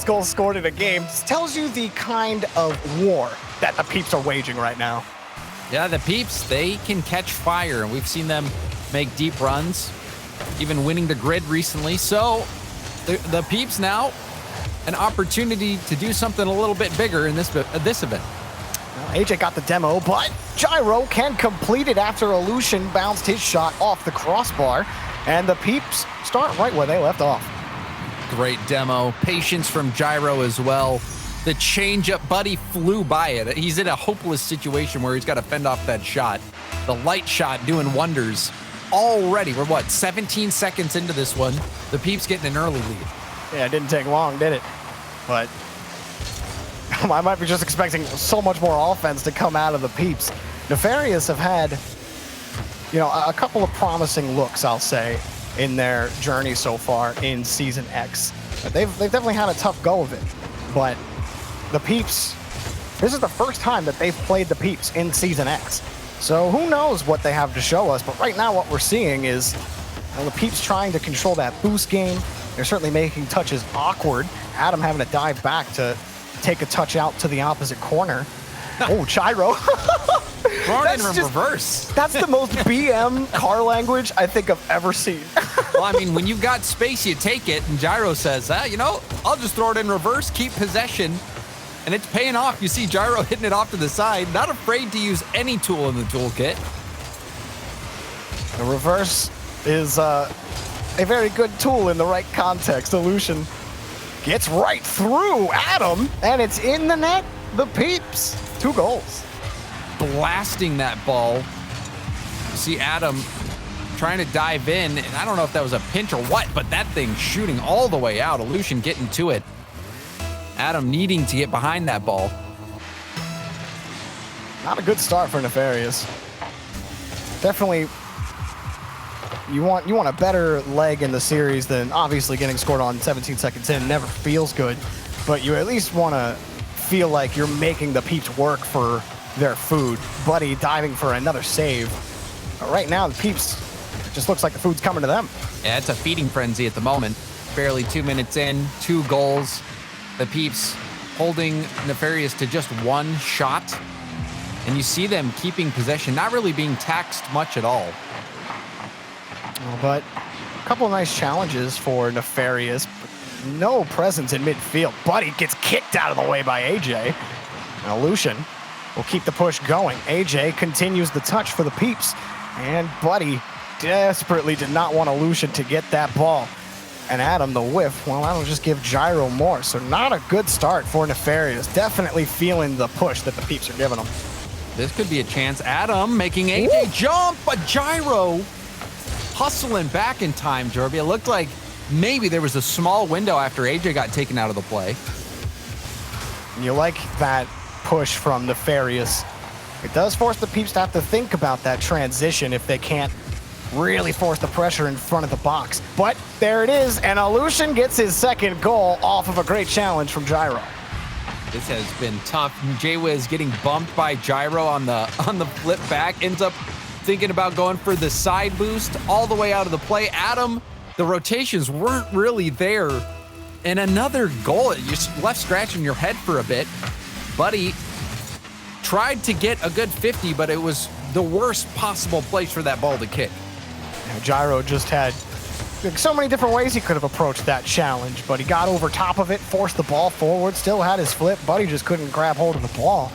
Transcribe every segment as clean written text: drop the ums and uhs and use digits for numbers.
goals scored in a game tells you the kind of war that the Peeps are waging right now. Yeah, the Peeps, they can catch fire, and we've seen them make deep runs, even winning the grid recently. So the Peeps now, an opportunity to do something a little bit bigger in this event. AJ got the demo, but Gyro can complete it after Illusion bounced his shot off the crossbar, and the Peeps start right where they left off. Great demo. Patience from Gyro as well. The change-up, Buddy flew by it. He's in a hopeless situation where he's got to fend off that shot. The light shot doing wonders. Already, we're what, 17 seconds into this one. The Peeps getting an early lead. Yeah, it didn't take long, did it? But I might be just expecting so much more offense to come out of the Peeps. Nefarious have had, you know, a couple of promising looks, I'll say, in their journey so far in Season X. They've definitely had a tough go of it, but the Peeps, this is the first time that they've played the Peeps in Season X. So who knows what they have to show us, but right now what we're seeing is the Peeps trying to control that boost game. They're certainly making touches awkward. Adam having to dive back to take a touch out to the opposite corner. Oh, Gyro. Thrown in reverse. That's the most BM car language I think I've ever seen. Well, I mean, when you've got space, you take it, and Gyro says, you know, I'll just throw it in reverse, keep possession, and it's paying off. You see Gyro hitting it off to the side, not afraid to use any tool in the toolkit. The reverse is a very good tool in the right context. Illusion gets right through Adam, and it's in the net. The Peeps, 2 goals. Blasting that ball. You see Adam trying to dive in, and I don't know if that was a pinch or what, but that thing shooting all the way out. Illusion getting to it. Adam needing to get behind that ball. Not a good start for Nefarious. Definitely, you want a better leg in the series than obviously getting scored on 17 seconds in. Never feels good, but you at least want to feel like you're making the Peeps work for their food. Buddy diving for another save. But right now, the Peeps, it just looks like the food's coming to them. Yeah, it's a feeding frenzy at the moment. Barely 2 minutes in, 2 goals. The Peeps holding Nefarious to just 1 shot. And you see them keeping possession, not really being taxed much at all. But a couple of nice challenges for Nefarious. But no presence in midfield. Buddy gets kicked out of the way by AJ. And Illusion will keep the push going. AJ continues the touch for the Peeps. And Buddy desperately did not want Illusion to get that ball. And Adam, the whiff, well, that'll just give Gyro more. So not a good start for Nefarious. Definitely feeling the push that the Peeps are giving them. This could be a chance. Adam making AJ jump, but Gyro hustling back in time, Jorby. It looked like maybe there was a small window after AJ got taken out of the play. And you like that push from Nefarious. It does force the Peeps to have to think about that transition if they can't really force the pressure in front of the box. But there it is, and Illusion gets his 2nd goal off of a great challenge from Gyro. This has been tough. J-Wiz getting bumped by Gyro on the flip back, ends up thinking about going for the side boost all the way out of the play. Adam, the rotations weren't really there. And another goal, you're left scratching your head for a bit. Buddy tried to get a good 50, but it was the worst possible place for that ball to kick. Now, Gyro just had so many different ways he could have approached that challenge, but he got over top of it, forced the ball forward, still had his flip. Buddy just couldn't grab hold of the ball.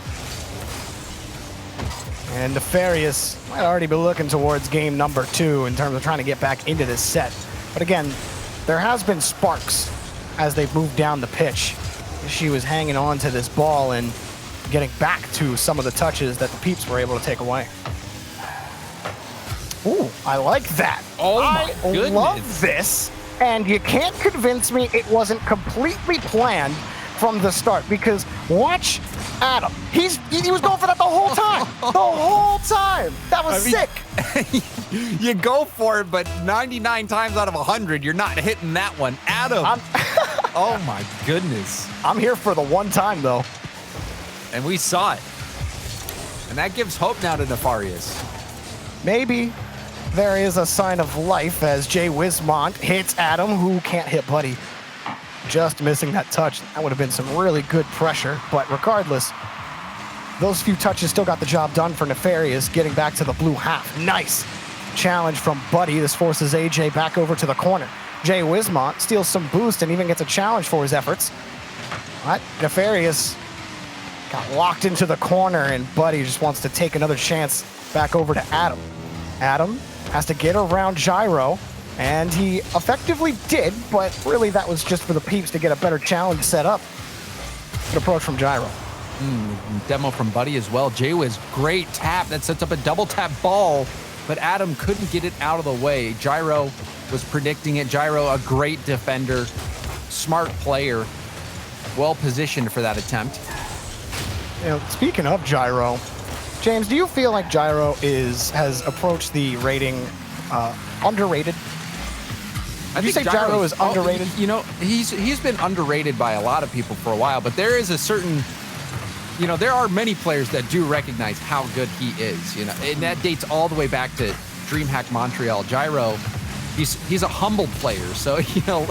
And Nefarious might already be looking towards game number 2 in terms of trying to get back into this set. But again, there has been sparks as they've moved down the pitch. She was hanging on to this ball and getting back to some of the touches that the Peeps were able to take away. Ooh, I like that. Oh my goodness. I love this, and you can't convince me it wasn't completely planned from the start, because watch Adam. He was going for that the whole time. The whole time. That was sick. You go for it, but 99 times out of 100, you're not hitting that one. Adam. Oh my goodness. I'm here for the one time, though. And we saw it. And that gives hope now to Nefarious. Maybe there is a sign of life as Jay Wismont hits Adam, who can't hit Buddy. just missing that touch. That would have been some really good pressure, but regardless, those few touches still got the job done for Nefarious, getting back to the blue half. Nice challenge from Buddy. This forces AJ back over to the corner. Jay Wismont steals some boost and even gets a challenge for his efforts. But Nefarious got locked into the corner, and Buddy just wants to take another chance back over to Adam. Adam has to get around Gyro, and he effectively did, but really that was just for the Peeps to get a better challenge set up. Good approach from Gyro. Demo from Buddy as well. Jaywiz, great tap that sets up a double tap ball, but Adam couldn't get it out of the way. Gyro was predicting it. Gyro, a great defender, smart player, well positioned for that attempt. You know, speaking of Gyro, James, do you feel like Gyro has approached the rating underrated? Would you say Gyro is underrated? You know, he's been underrated by a lot of people for a while, but there is a certain, you know, there are many players that do recognize how good he is, you know, and that dates all the way back to DreamHack Montreal. Gyro, he's a humble player, so, you know,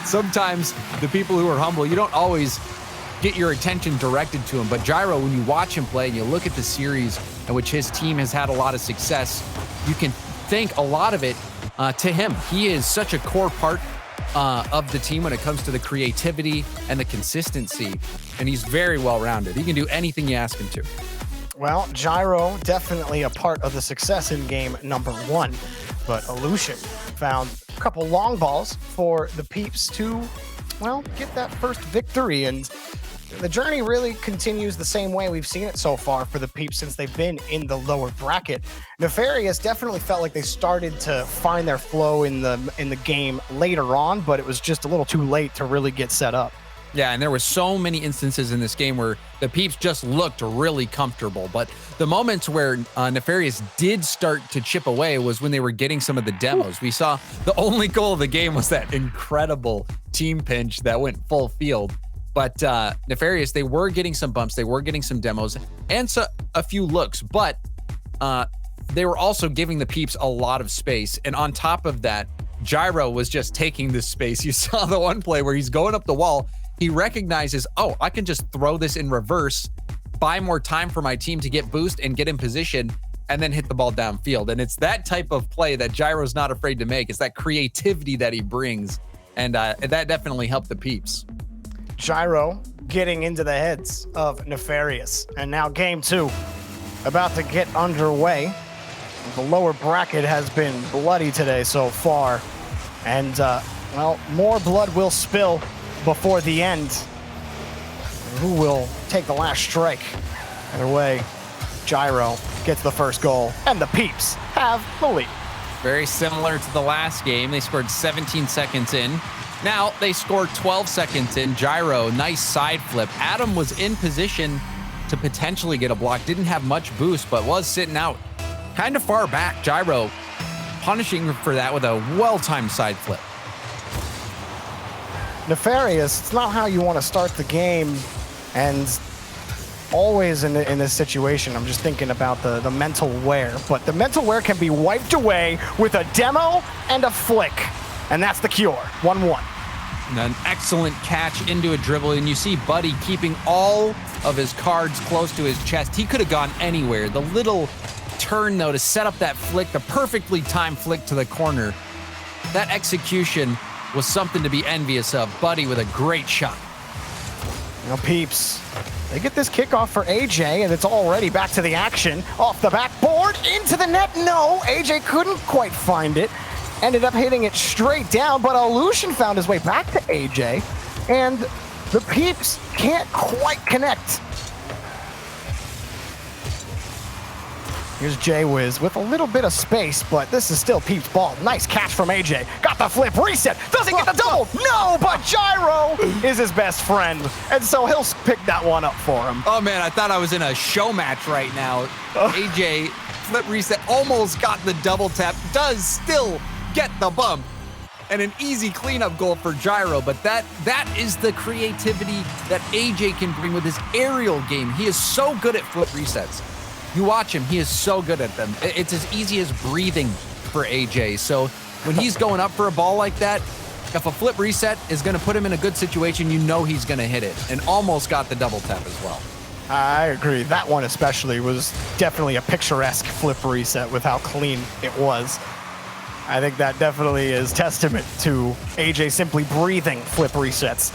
sometimes the people who are humble, you don't always get your attention directed to him, but Gyro, when you watch him play and you look at the series in which his team has had a lot of success, you can thank a lot of it to him. He is such a core part of the team when it comes to the creativity and the consistency, and he's very well-rounded. He can do anything you ask him to. Well, Gyro definitely a part of the success in game number 1, but Aleutian found a couple long balls for the Peeps to, well, get that first victory, and the journey really continues the same way we've seen it so far for the Peeps since they've been in the lower bracket. Nefarious definitely felt like they started to find their flow in the game later on, but it was just a little too late to really get set up. Yeah, and there were so many instances in this game where the Peeps just looked really comfortable, but the moments where Nefarious did start to chip away was when they were getting some of the demos. We saw the only goal of the game was that incredible team pinch that went full field. But Nefarious, they were getting some bumps, they were getting some demos, and so a few looks, but they were also giving the Peeps a lot of space. And on top of that, Gyro was just taking this space. You saw the one play where he's going up the wall. He recognizes, oh, I can just throw this in reverse, buy more time for my team to get boost and get in position, and then hit the ball downfield. And it's that type of play that Gyro's not afraid to make. It's that creativity that he brings, and that definitely helped the Peeps. Gyro getting into the heads of Nefarious. And now game 2 about to get underway. The lower bracket has been bloody today so far. And, well, more blood will spill before the end. Who will take the last strike? Either way, Gyro gets the first goal, and the Peeps have the lead. Very similar to the last game. They scored 17 seconds in. Now they scored 12 seconds in. Gyro, nice side flip. Adam was in position to potentially get a block. Didn't have much boost, but was sitting out kind of far back. Gyro punishing for that with a well-timed side flip. Nefarious, it's not how you want to start the game, and always in this situation, I'm just thinking about the mental wear, but the mental wear can be wiped away with a demo and a flick. And that's the cure, 1-1. And an excellent catch into a dribble, and you see Buddy keeping all of his cards close to his chest. He could have gone anywhere. The little turn, though, to set up that flick, the perfectly timed flick to the corner, that execution was something to be envious of. Buddy with a great shot. You know, Peeps, they get this kickoff for AJ, and it's already back to the action. Off the backboard, into the net. No, AJ couldn't quite find it. Ended up hitting it straight down, but Aleutian found his way back to AJ, and the Peeps can't quite connect. Here's Jaywiz with a little bit of space, but this is still Peeps' ball. Nice catch from AJ. Got the flip, reset, doesn't get the double. No, but Gyro is his best friend, and so he'll pick that one up for him. Oh man, I thought I was in a show match right now. AJ, flip reset, almost got the double tap, does still get the bump, and an easy cleanup goal for Gyro. But that is the creativity that AJ can bring with his aerial game. He is so good at flip resets. You watch him, he is so good at them. It's as easy as breathing for AJ. So when he's going up for a ball like that, if a flip reset is going to put him in a good situation, you know he's going to hit it, and almost got the double tap as well. I agree. That one especially was definitely a picturesque flip reset with how clean it was. I think that definitely is testament to AJ simply breathing flip resets.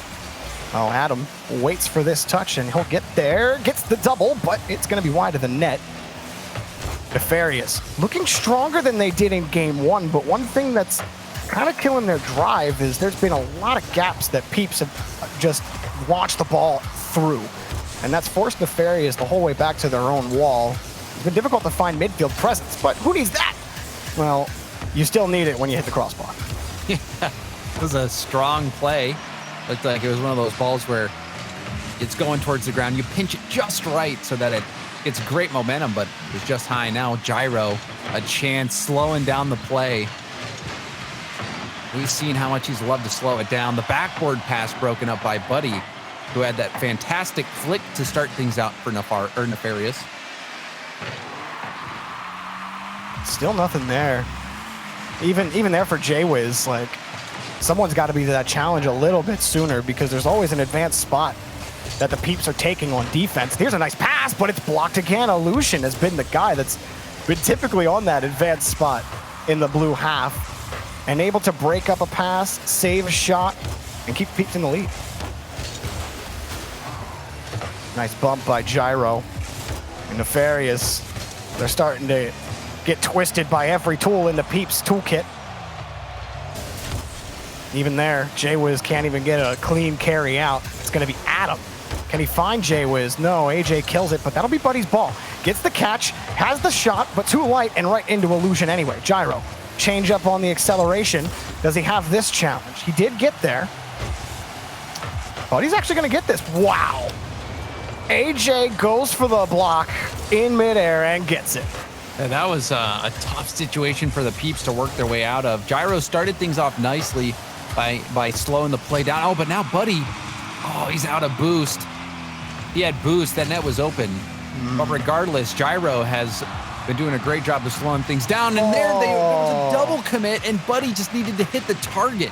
Oh, Adam waits for this touch, and he'll get there. Gets the double, but it's going to be wide of the net. Nefarious looking stronger than they did in game one, but one thing that's kind of killing their drive is there's been a lot of gaps that Peeps have just launched the ball through. And that's forced Nefarious the whole way back to their own wall. It's been difficult to find midfield presence, but who needs that? Well, you still need it when you hit the crossbar. Yeah, it was a strong play. Looked like it was one of those balls where it's going towards the ground. You pinch it just right so that it gets great momentum, but it was just high. Now Gyro, a chance, slowing down the play. We've seen how much he's loved to slow it down. The backboard pass broken up by Buddy, who had that fantastic flick to start things out for Nefarious. Still nothing there. Even there for J-Wiz, like, someone's got to be to that challenge a little bit sooner because there's always an advanced spot that the Peeps are taking on defense. Here's a nice pass, but it's blocked again. Illusion has been the guy that's been typically on that advanced spot in the blue half and able to break up a pass, save a shot, and keep Peeps in the lead. Nice bump by Gyro. And Nefarious, they're starting to get twisted by every tool in the Peeps toolkit. Even there, J-Wiz can't even get a clean carry out. It's going to be Adam. Can he find J-Wiz? No, AJ kills it, but that'll be Buddy's ball. Gets the catch, has the shot, but too light and right into Illusion anyway. Gyro, change up on the acceleration. Does he have this challenge? He did get there. Buddy's actually going to get this. Wow. AJ goes for the block in midair and gets it. And that was a tough situation for the Peeps to work their way out of. Gyro started things off nicely by slowing the play down. Oh, but now Buddy, he's out of boost. He had boost, that net was open. But regardless, Gyro has been doing a great job of slowing things down. And there was a double commit, and Buddy just needed to hit the target.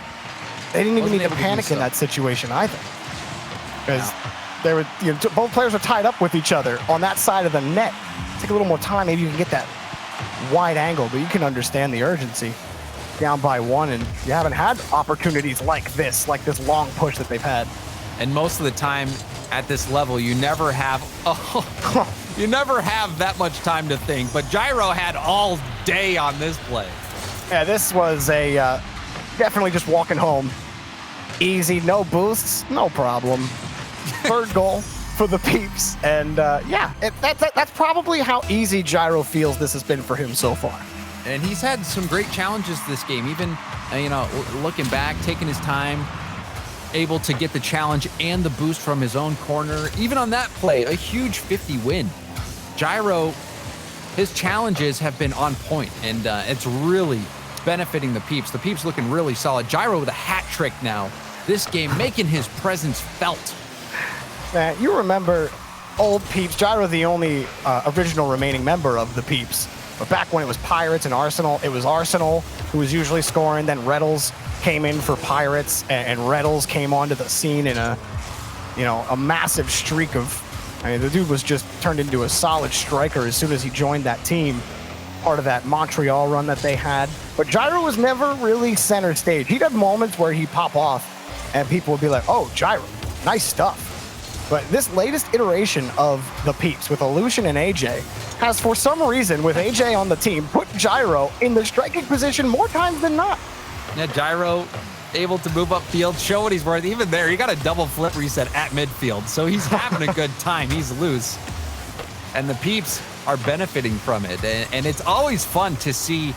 They didn't even need to panic in that situation either. Because they were, both players were tied up with each other on that side of the net. Take a little more time, maybe you can get that wide angle, but you can understand the urgency. Down by one, and you haven't had opportunities like this long push that they've had. And most of the time at this level, you never have you never have that much time to think. But Gyro had all day on this play. Yeah, this was a definitely just walking home. Easy, no boosts, no problem. Third goal for the Peeps, and that's probably how easy Gyro feels this has been for him so far. And he's had some great challenges this game, even looking back, taking his time, able to get the challenge and the boost from his own corner. Even on that play, a huge 50 win. Gyro, his challenges have been on point, and it's really benefiting the Peeps. The Peeps looking really solid. Gyro with a hat trick now. This game making his presence felt. Man, you remember old Peeps. Gyro, the only original remaining member of the Peeps. But back when it was Pirates and Arsenal, it was Arsenal who was usually scoring. Then Reddles came in for Pirates, and Reddles came onto the scene in a massive streak of. I mean, the dude was just turned into a solid striker as soon as he joined that team. Part of that Montreal run that they had. But Gyro was never really center stage. He'd have moments where he'd pop off, and people would be like, "Oh, Gyro, nice stuff." But this latest iteration of the Peeps with Illusion and AJ has, for some reason, with AJ on the team, put Gyro in the striking position more times than not. Yeah, Gyro able to move upfield, show what he's worth. Even there, he got a double flip reset at midfield, so he's having a good time. He's loose. And the Peeps are benefiting from it. And it's always fun to see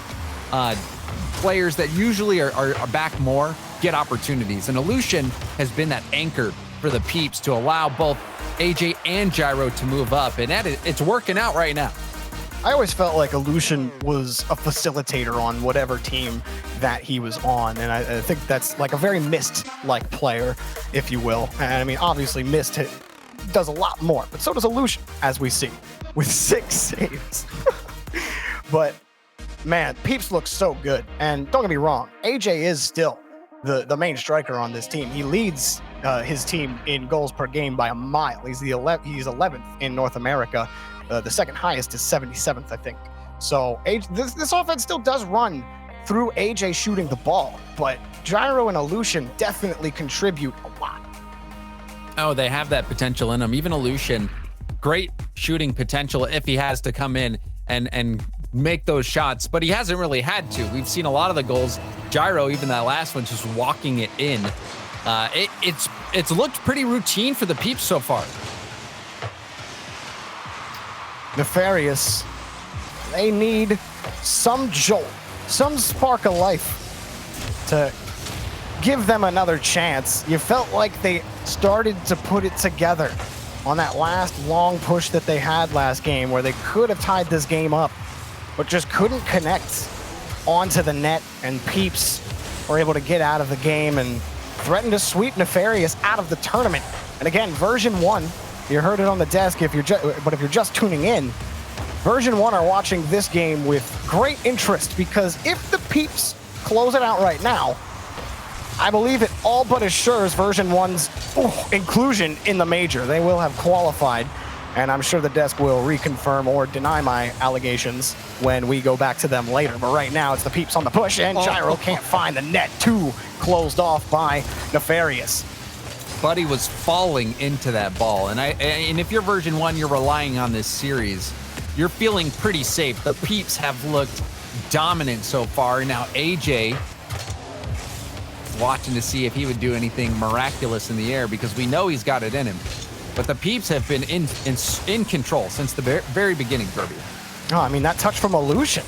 players that usually are back more get opportunities. And Illusion has been that anchor for the Peeps to allow both AJ and Gyro to move up, and it's working out right now. I always felt like Illusion was a facilitator on whatever team that he was on, and I think that's like a very Mist-like player, if you will. And I mean, obviously Mist does a lot more, but so does Illusion, as we see, with 6 saves. But man, Peeps looks so good, and don't get me wrong, AJ is still the main striker on this team. He leads his team in goals per game by a mile. He's 11th in North America. The second highest is 77th, I think. So this offense still does run through AJ shooting the ball, but Gyro and Illusion definitely contribute a lot. Oh, they have that potential in them. Even Illusion, great shooting potential if he has to come in and make those shots, but he hasn't really had to. We've seen a lot of the goals. Gyro, even that last one, just walking it in. It's looked pretty routine for the Peeps so far. Nefarious, they need some jolt, some spark of life to give them another chance. You felt like they started to put it together on that last long push that they had last game, where they could have tied this game up, but just couldn't connect onto the net, and Peeps were able to get out of the game and threaten to sweep Nefarious out of the tournament. And again, version 1, you heard it on the desk, but if you're just tuning in, version 1 are watching this game with great interest, because if the Peeps close it out right now, I believe it all but assures version 1's inclusion in the major. They will have qualified, and I'm sure the desk will reconfirm or deny my allegations when we go back to them later. But right now, it's the Peeps on the push, and Gyro can't find the net. 2 closed off by Nefarious. Buddy was falling into that ball, and if you're version 1, you're relying on this series, you're feeling pretty safe. The Peeps have looked dominant so far. Now AJ watching to see if he would do anything miraculous in the air, because we know he's got it in him. But the Peeps have been in control since the very beginning, Kirby. Oh, I mean, that touch from Illusion.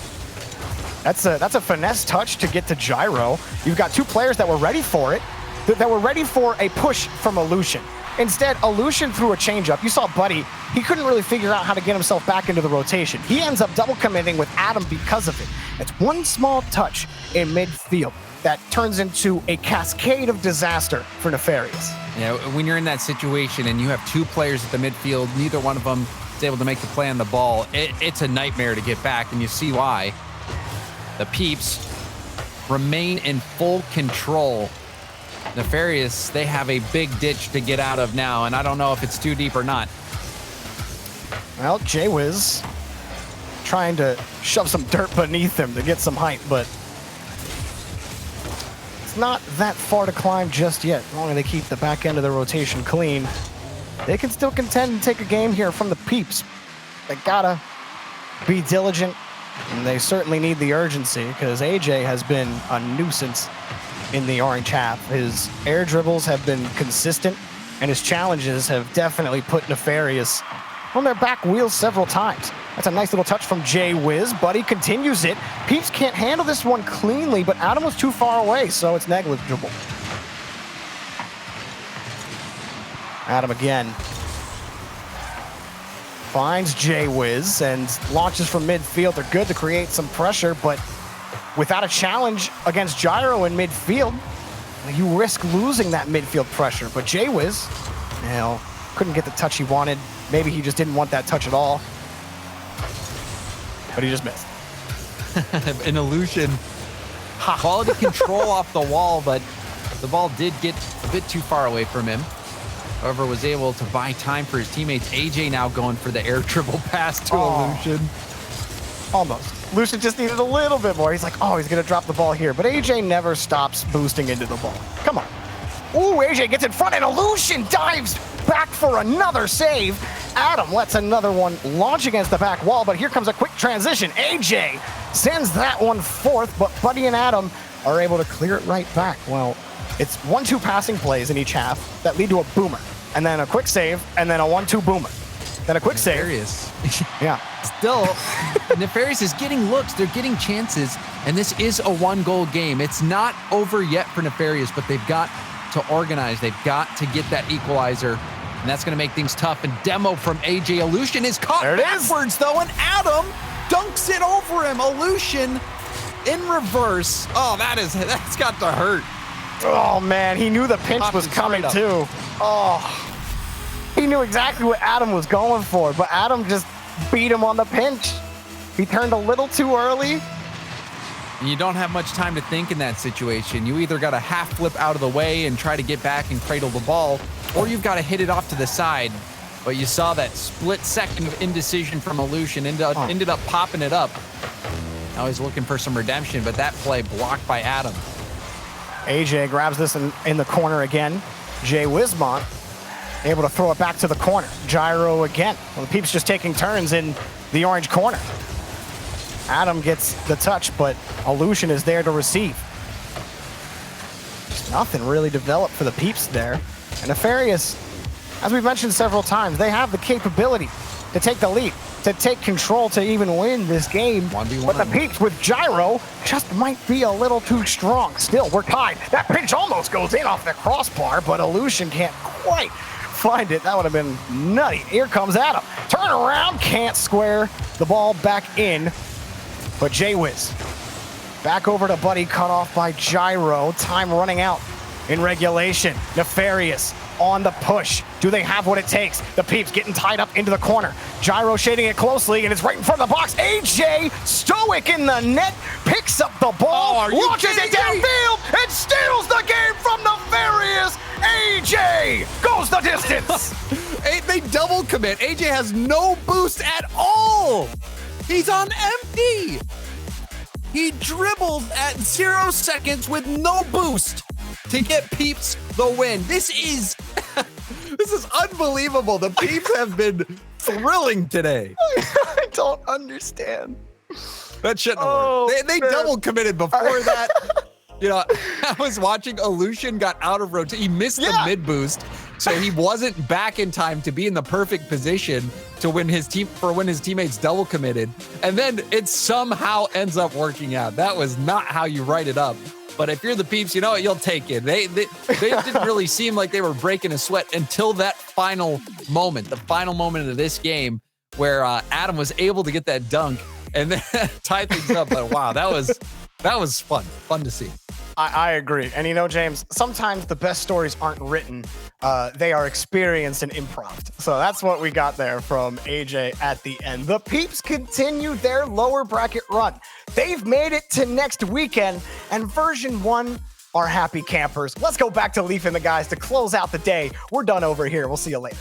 That's a finesse touch to get to Gyro. You've got 2 players that were ready for it, that were ready for a push from Illusion. Instead, Illusion threw a changeup. You saw Buddy, he couldn't really figure out how to get himself back into the rotation. He ends up double committing with Adam because of it. It's one small touch in midfield that turns into a cascade of disaster for Nefarious. Yeah, when you're in that situation and you have 2 players at the midfield, neither one of them is able to make the play on the ball, it's a nightmare to get back, and you see why. The Peeps remain in full control. Nefarious, they have a big ditch to get out of now, and I don't know if it's too deep or not. Well, J-Wiz trying to shove some dirt beneath him to get some height, but not that far to climb just yet. As long as they keep the back end of the rotation clean, they can still contend and take a game here from the Peeps. They gotta be diligent, and they certainly need the urgency, because AJ has been a nuisance in the orange half. His air dribbles have been consistent, and his challenges have definitely put Nefarious on their back wheels several times. That's a nice little touch from J-Wiz. Buddy continues it. Peeps can't handle this one cleanly, but Adam was too far away, so it's negligible. Adam again finds J-Wiz and launches from midfield. They're good to create some pressure, but without a challenge against Gyro in midfield, you risk losing that midfield pressure. But J-Wiz, couldn't get the touch he wanted. Maybe he just didn't want that touch at all. But he just missed. An Illusion. Quality control off the wall, but the ball did get a bit too far away from him. However, was able to buy time for his teammates. AJ now going for the air dribble pass to Illusion. Almost. Illusion just needed a little bit more. He's like, he's going to drop the ball here. But AJ never stops boosting into the ball. Come on. Ooh, AJ gets in front, and Illusion dives back for another save. Adam lets another one launch against the back wall, but here comes a quick transition. AJ sends that one forth, but Buddy and Adam are able to clear it right back. Well, it's 1-2 passing plays in each half that lead to a boomer, and then a quick save, and then a 1-2 boomer. Then a quick Nefarious. Save. Yeah. Still, Nefarious is getting looks. They're getting chances, and this is a 1-goal game. It's not over yet for Nefarious, but they've got to organize. They've got to get that equalizer, and that's going to make things tough. And demo from AJ. Illusion is caught backwards, though, and Adam dunks it over him. Illusion in reverse. Oh, that's got to hurt. Oh, man, he knew the pinch was coming, too. Oh, he knew exactly what Adam was going for, but Adam just beat him on the pinch. He turned a little too early, And you don't have much time to think in that situation. You either got to half flip out of the way and try to get back and cradle the ball, or you've got to hit it off to the side. But you saw that split second of indecision from Illusion, ended up popping it up. Now he's looking for some redemption, but that play blocked by Adam. AJ grabs this in the corner again. Jay Wismont able to throw it back to the corner. Gyro again. Well, the Peeps just taking turns in the orange corner. Adam gets the touch, but Illusion is there to receive. Just nothing really developed for the Peeps there. And Nefarious, as we've mentioned several times, they have the capability to take the lead, to take control, to even win this game. 1v1. But the Peeps with Gyro just might be a little too strong. Still, we're tied. That pitch almost goes in off the crossbar, but Illusion can't quite find it. That would have been nutty. Here comes Adam. Turn around, can't square the ball back in. But Jaywiz back over to Buddy, cut off by Gyro. Time running out in regulation. Nefarious on the push. Do they have what it takes? The Peeps getting tied up into the corner. Gyro shading it closely, and it's right in front of the box. AJ, stoic in the net, picks up the ball, launches it downfield, and steals the game from Nefarious. AJ goes the distance. They double commit. AJ has no boost at all. He's on empty. He dribbled at 0 seconds with no boost to get Peeps the win. This is unbelievable. The Peeps have been thrilling today. I don't understand. That shouldn't have worked. They double committed before that. You know, I was watching Illusion got out of rotation. He missed the mid boost, so he wasn't back in time to be in the perfect position to win his teammates double committed. And then it somehow ends up working out. That was not how you write it up. But if you're the Peeps, you know what? You'll take it. They didn't really seem like they were breaking a sweat until that final moment, the final moment of this game, where Adam was able to get that dunk and then tie things up. But wow, that was fun to see. I agree. And you know, James, sometimes the best stories aren't written. They are experienced and improv. So that's what we got there from AJ at the end. The Peeps continue their lower bracket run. They've made it to next weekend, and version 1 are happy campers. Let's go back to Leaf and the guys to close out the day. We're done over here. We'll see you later.